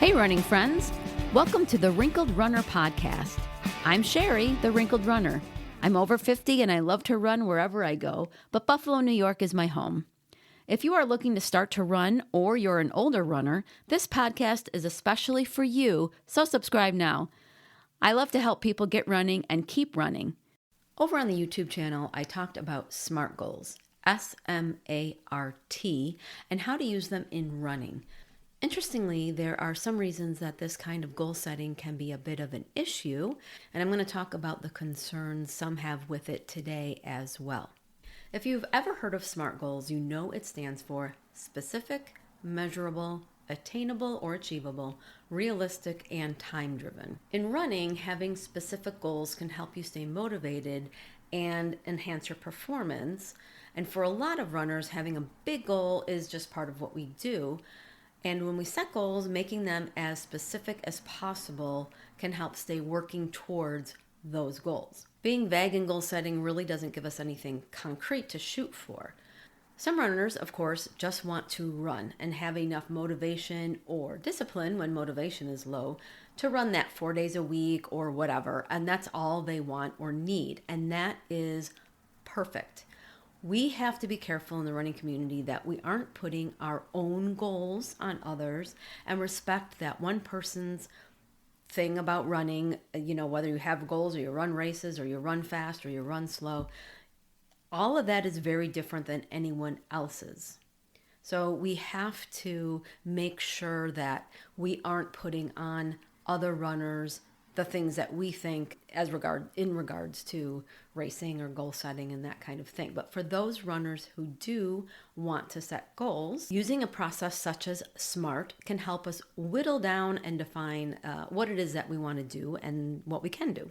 Hey, running friends. Welcome to the Wrinkled Runner podcast. I'm Sherry, the Wrinkled Runner. I'm over 50 and I love to run wherever I go, but Buffalo, New York is my home. If you are looking to start to run or you're an older runner, this podcast is especially for you, so subscribe now. I love to help people get running and keep running. Over on the YouTube channel, I talked about SMART goals, S-M-A-R-T, and how to use them in running. Interestingly, there are some reasons that this kind of goal setting can be a bit of an issue, and I'm going to talk about the concerns some have with it today as well. If you've ever heard of SMART goals, you know it stands for specific, measurable, attainable or achievable, realistic, and time-driven. In running, having specific goals can help you stay motivated and enhance your performance. And for a lot of runners, having a big goal is just part of what we do. And when we set goals, making them as specific as possible can help stay working towards those goals. Being vague in goal setting really doesn't give us anything concrete to shoot for. Some runners, of course, just want to run and have enough motivation or discipline when motivation is low to run that 4 days a week or whatever, and that's all they want or need, and that is perfect. We have to be careful in the running community that we aren't putting our own goals on others and respect that one person's thing about running, whether you have goals or you run races or you run fast or you run slow, all of that is very different than anyone else's. So we have to make sure that we aren't putting on other runners the things that we think in regards to racing or goal setting and that kind of thing. But for those runners who do want to set goals, using a process such as SMART can help us whittle down and define what it is that we want to do and what we can do.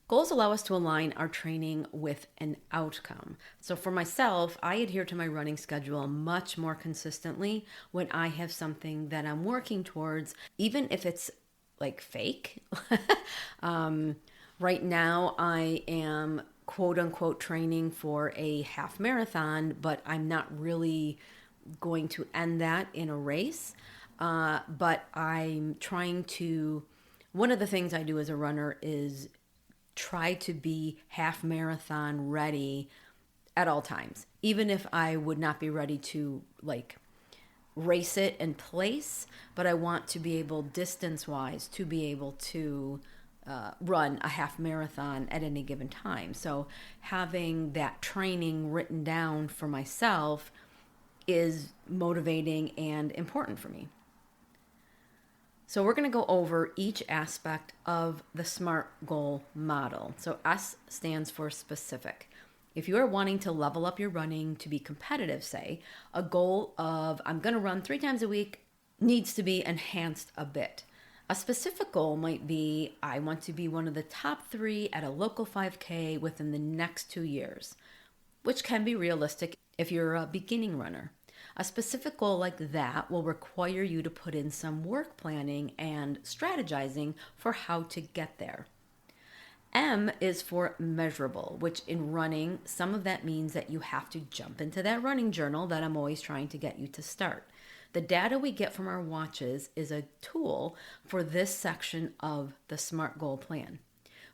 Goals allow us to align our training with an outcome. So for myself, I adhere to my running schedule much more consistently when I have something that I'm working towards, even if it's like fake. Right now I am quote unquote training for a half marathon, but I'm not really going to end that in a race. But I'm trying to, one of the things I do as a runner is try to be half marathon ready at all times, even if I would not be ready to race it and place, but I want to be able distance-wise to be able to run a half marathon at any given time. So having that training written down for myself is motivating and important for me. So we're going to go over each aspect of the SMART goal model. So S stands for specific. If you are wanting to level up your running to be competitive, say, a goal of I'm going to run 3 times a week needs to be enhanced a bit. A specific goal might be I want to be one of the top 3 at a local 5K within the next 2 years, which can be realistic if you're a beginning runner. A specific goal like that will require you to put in some work planning and strategizing for how to get there. M is for measurable, which in running, some of that means that you have to jump into that running journal that I'm always trying to get you to start. The data we get from our watches is a tool for this section of the SMART goal plan.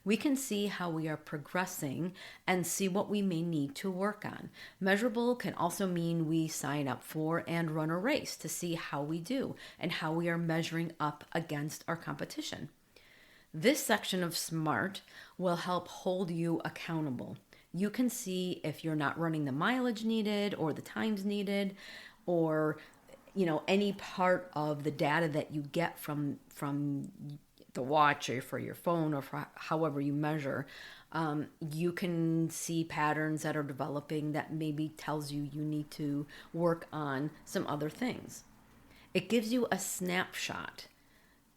We can see how we are progressing and see what we may need to work on. Measurable can also mean we sign up for and run a race to see how we do and how we are measuring up against our competition. This section of SMART will help hold you accountable. You can see if you're not running the mileage needed or the times needed, or any part of the data that you get from the watch or for your phone or for however you measure. You can see patterns that are developing that maybe tells you need to work on some other things. It gives you a snapshot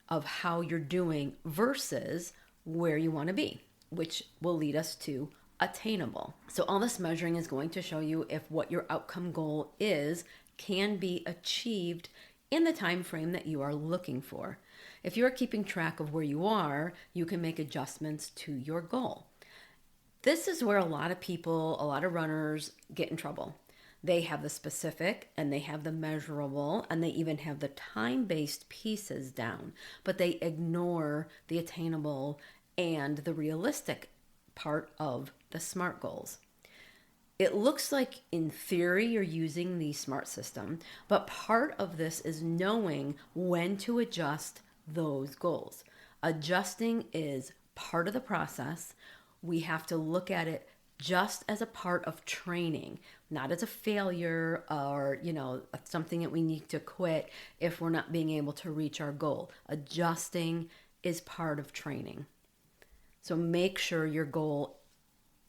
of how you're doing versus where you want to be, which will lead us to attainable. So all this measuring is going to show you if what your outcome goal is can be achieved in the time frame that you are looking for. If you are keeping track of where you are, you can make adjustments to your goal. This is where a lot of people, a lot of runners get in trouble. They have the specific and they have the measurable and they even have the time-based pieces down, but they ignore the attainable and the realistic part of the SMART goals. It looks like in theory you're using the SMART system, but part of this is knowing when to adjust those goals. Adjusting is part of the process. We have to look at it just as a part of training, not as a failure or, something that we need to quit if we're not being able to reach our goal. Adjusting is part of training. So make sure your goal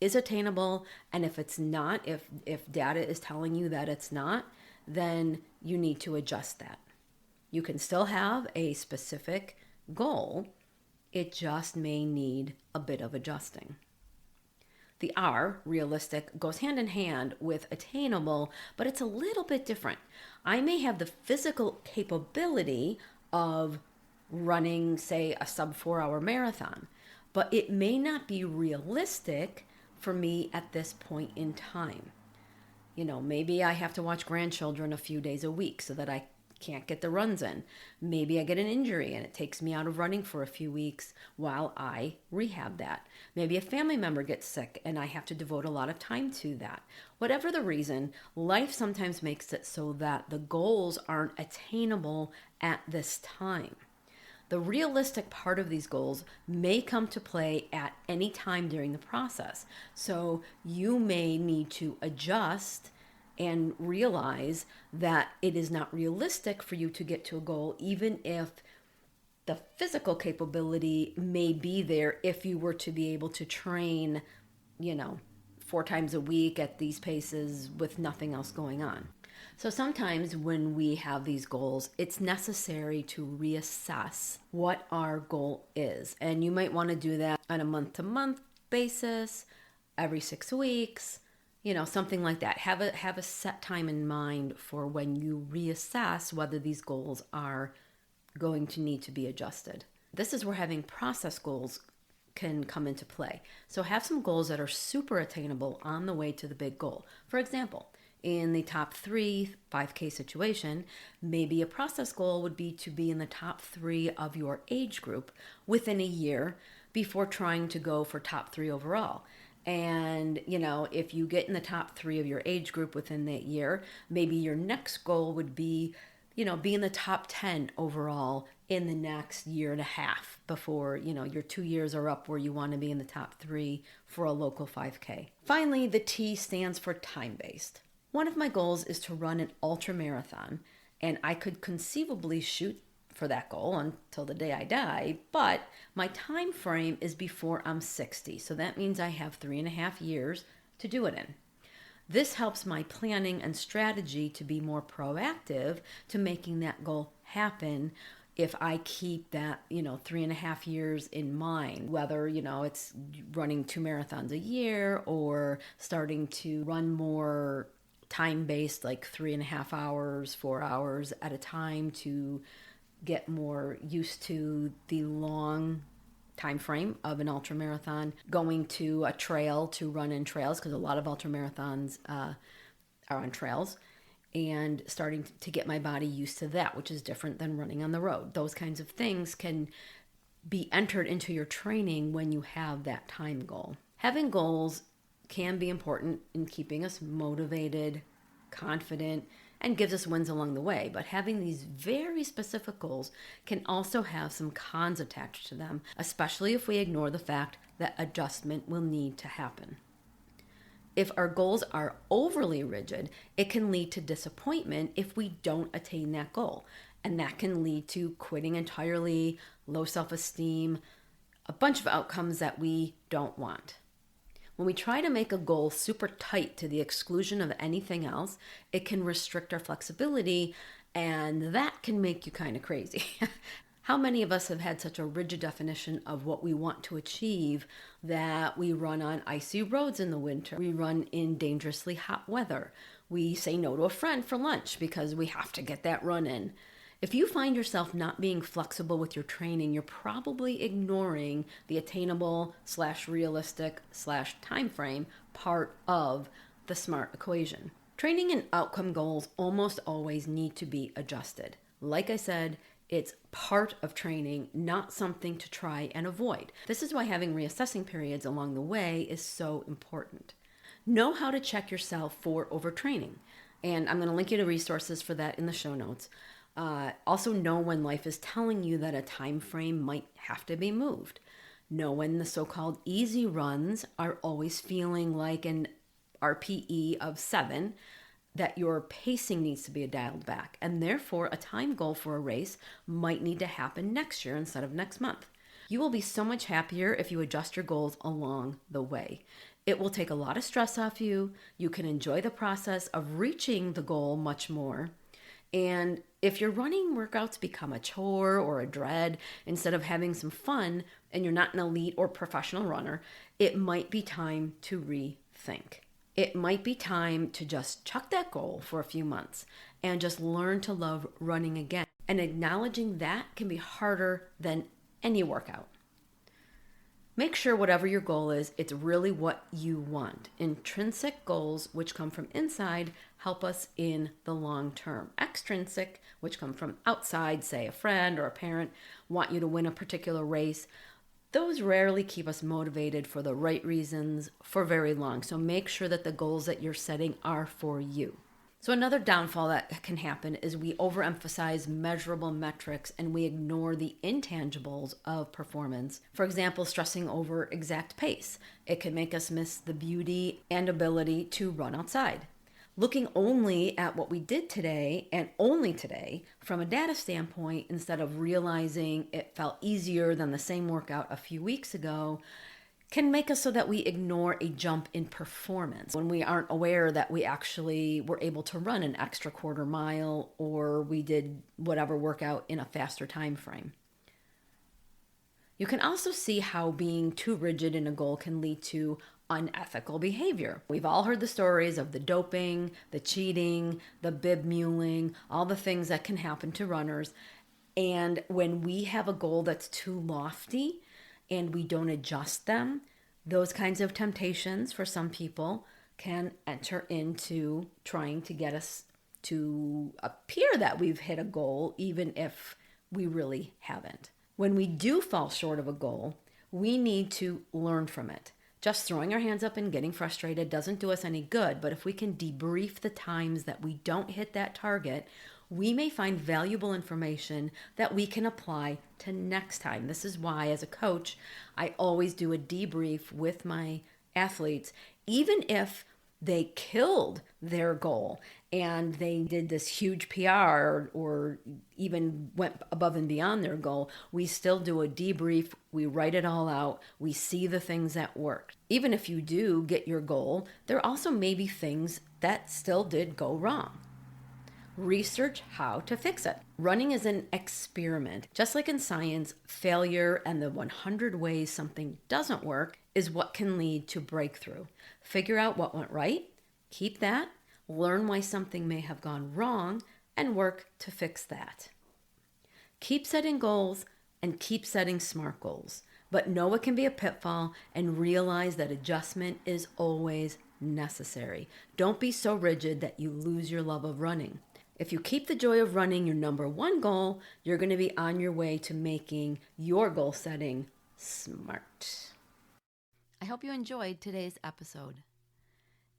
is attainable, and if it's not, if data is telling you that it's not, then you need to adjust that. You can still have a specific goal, it just may need a bit of adjusting. The R, realistic, goes hand in hand with attainable, but it's a little bit different. I may have the physical capability of running, say, a sub 4-hour marathon, but it may not be realistic for me at this point in time. Maybe I have to watch grandchildren a few days a week so that I can't get the runs in. Maybe I get an injury and it takes me out of running for a few weeks while I rehab that. Maybe a family member gets sick and I have to devote a lot of time to that. Whatever the reason, life sometimes makes it so that the goals aren't attainable at this time. The realistic part of these goals may come to play at any time during the process. So you may need to adjust and realize that it is not realistic for you to get to a goal, even if the physical capability may be there if you were to be able to train, 4 times a week at these paces with nothing else going on. So sometimes when we have these goals, it's necessary to reassess what our goal is. And you might want to do that on a month-to-month basis, every 6 weeks, something like that. Have a set time in mind for when you reassess whether these goals are going to need to be adjusted. This is where having process goals can come into play. So have some goals that are super attainable on the way to the big goal. For example, in the top 3 5K situation, maybe a process goal would be to be in the top 3 of your age group within a year before trying to go for top 3 overall. And, if you get in the top 3 of your age group within that year, maybe your next goal would be, be in the top 10 overall in the next year and a half before, your 2 years are up where you want to be in the top 3 for a local 5K. Finally, the T stands for time-based. One of my goals is to run an ultra marathon, and I could conceivably shoot for that goal until the day I die, but my time frame is before I'm 60, so that means I have 3.5 years to do it in. This helps my planning and strategy to be more proactive to making that goal happen if I keep that, 3.5 years in mind, whether, it's running 2 marathons a year or starting to run more time-based, like 3.5 hours, 4 hours at a time to get more used to the long time frame of an ultra marathon, going to a trail to run in trails, because a lot of ultra marathons are on trails, and starting to get my body used to that, which is different than running on the road. Those kinds of things can be entered into your training when you have that time goal. Having goals can be important in keeping us motivated, confident, and gives us wins along the way. But having these very specific goals can also have some cons attached to them, especially if we ignore the fact that adjustment will need to happen. If our goals are overly rigid, it can lead to disappointment if we don't attain that goal. And that can lead to quitting entirely, low self-esteem, a bunch of outcomes that we don't want. When we try to make a goal super tight to the exclusion of anything else, it can restrict our flexibility, and that can make you kind of crazy. How many of us have had such a rigid definition of what we want to achieve that we run on icy roads in the winter? We run in dangerously hot weather. We say no to a friend for lunch because we have to get that run in. If you find yourself not being flexible with your training, you're probably ignoring the attainable/realistic/time frame part of the SMART equation. Training and outcome goals almost always need to be adjusted. Like I said, it's part of training, not something to try and avoid. This is why having reassessing periods along the way is so important. Know how to check yourself for overtraining. And I'm going to link you to resources for that in the show notes. Also know when life is telling you that a time frame might have to be moved. Know when the so-called easy runs are always feeling like an RPE of 7, that your pacing needs to be dialed back, and therefore a time goal for a race might need to happen next year instead of next month. You will be so much happier if you adjust your goals along the way. It will take a lot of stress off you. You can enjoy the process of reaching the goal much more. And if your running workouts become a chore or a dread instead of having some fun, and you're not an elite or professional runner, it might be time to rethink. It might be time to just chuck that goal for a few months and just learn to love running again. And acknowledging that can be harder than any workout. Make sure whatever your goal is, it's really what you want. Intrinsic goals, which come from inside, help us in the long term. Extrinsic, which come from outside, say a friend or a parent, want you to win a particular race. Those rarely keep us motivated for the right reasons for very long. So make sure that the goals that you're setting are for you. So another downfall that can happen is we overemphasize measurable metrics and we ignore the intangibles of performance. For example, stressing over exact pace. It can make us miss the beauty and ability to run outside. Looking only at what we did today and only today from a data standpoint instead of realizing it felt easier than the same workout a few weeks ago can make us so that we ignore a jump in performance when we aren't aware that we actually were able to run an extra quarter mile or we did whatever workout in a faster time frame. You can also see how being too rigid in a goal can lead to unethical behavior. We've all heard the stories of the doping, the cheating, the bib muling, all the things that can happen to runners. And when we have a goal that's too lofty and we don't adjust them, those kinds of temptations for some people can enter into trying to get us to appear that we've hit a goal, even if we really haven't. When we do fall short of a goal, we need to learn from it. Just throwing our hands up and getting frustrated doesn't do us any good, but if we can debrief the times that we don't hit that target, we may find valuable information that we can apply to next time. This is why, as a coach, I always do a debrief with my athletes, even if they killed their goal and they did this huge PR or even went above and beyond their goal. We still do a debrief. We write it all out. We see the things that worked. Even if you do get your goal, there also may be things that still did go wrong. Research how to fix it. Running is an experiment. Just like in science, failure and the 100 ways something doesn't work is what can lead to breakthrough. Figure out what went right, keep that, learn why something may have gone wrong, and work to fix that. Keep setting goals and keep setting SMART goals, but know it can be a pitfall and realize that adjustment is always necessary. Don't be so rigid that you lose your love of running. If you keep the joy of running your number one goal, you're going to be on your way to making your goal setting smart. I hope you enjoyed today's episode.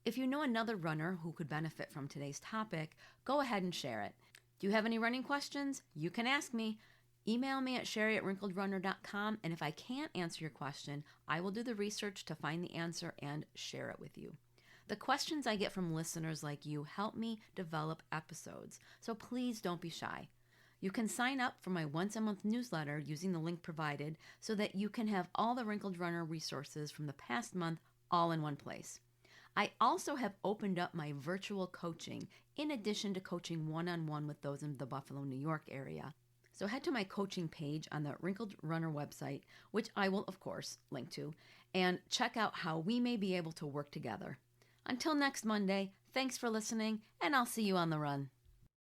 If you know another runner who could benefit from today's topic, go ahead and share it. Do you have any running questions? You can ask me. Email me at sherry@wrinkledrunner.com, and if I can't answer your question, I will do the research to find the answer and share it with you. The questions I get from listeners like you help me develop episodes, so please don't be shy. You can sign up for my once-a-month newsletter using the link provided so that you can have all the Wrinkled Runner resources from the past month all in one place. I also have opened up my virtual coaching in addition to coaching one-on-one with those in the Buffalo, New York area. So head to my coaching page on the Wrinkled Runner website, which I will, of course, link to, and check out how we may be able to work together. Until next Monday, thanks for listening, and I'll see you on the run.